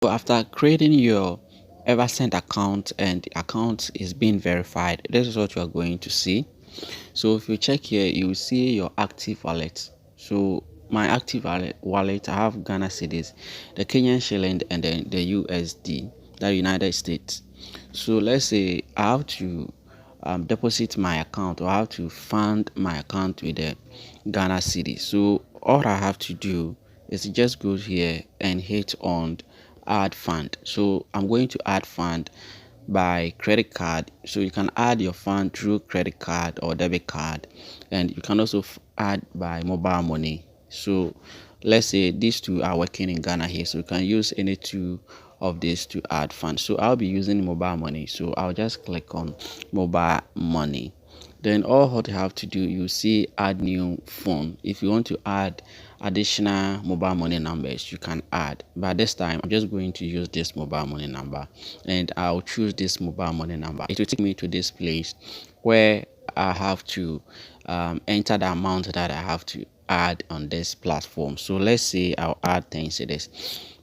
So after creating your Eversend account and the account is being verified, this is what you are going to see. So if you check here, you will see your active wallet. So my active wallet, I have Ghana cedis, the Kenyan shilling, and then the USD, the United States. So let's say I have to deposit my account, or I have to fund my account with the Ghana city. So all I have to do is just go here and hit on add fund. So I'm going to add fund by credit card. So you can add your fund through credit card or debit card, and you can also add by mobile money. So let's say these two are working in Ghana here, so you can use any two of these to add funds. So I'll be using mobile money, so I'll just click on mobile money. Then all what you have to do, you see add new phone. If you want to add additional mobile money numbers, you can add, but this time I'm just going to use this mobile money number, and I'll choose this mobile money number. It will take me to this place where I have to enter the amount that I have to add on this platform. So let's say I'll add 10 cedis.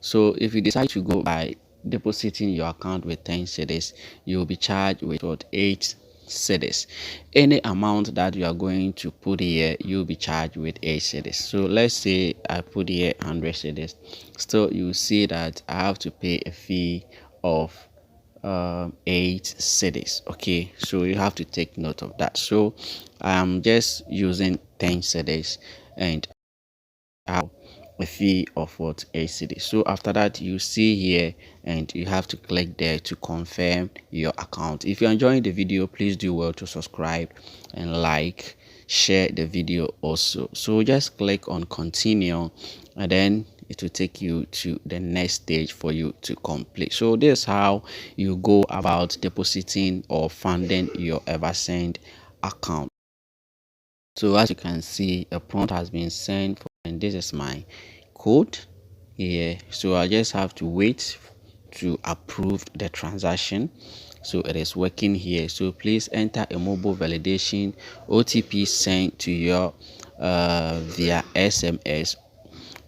So if you decide to go by depositing your account with 10 cedis, you'll be charged with what, 8 cedis. Any amount that you are going to put here, you'll be charged with 8 cedis. So let's say I put here 100 cedis. Still, you see that I have to pay a fee of 8 cedis. Okay, so you have to take note of that. So I'm just using 10 cedis, and have a fee of what, 8 cedis. So after that, you see here, and you have to click there to confirm your account. If you're enjoying the video, please do well to subscribe and like, share the video also. So just click on continue, and then it will take you to the next stage for you to complete. So this is how you go about depositing or funding your Eversend account. So as you can see, a prompt has been sent for, and this is my code here. So I just have to wait to approve the transaction. So it is working here. So please enter a mobile validation OTP sent to your via SMS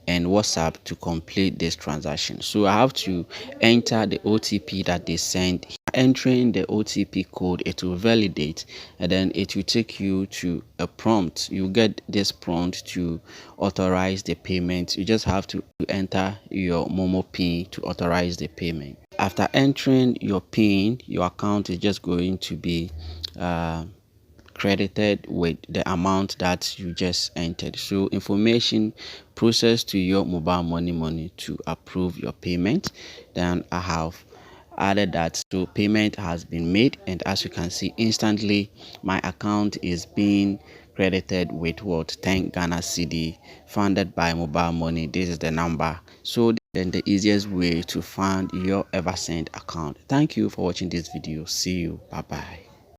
and WhatsApp to complete this transaction. So I have to enter the OTP that they sent. Entering the OTP code, it will validate, and then it will take you to a prompt. You get this prompt to authorize the payment. You just have to enter your Momo PIN to authorize the payment. After entering your PIN, your account is just going to be credited with the amount that you just entered. So information processed to your mobile money to approve your payment. Then I have added that, so payment has been made, and as you can see, instantly my account is being credited with what, 10 Ghana cedi funded by mobile money. This is the number. So then the easiest way to fund your Eversend account. Thank you for watching this video. See you. Bye bye.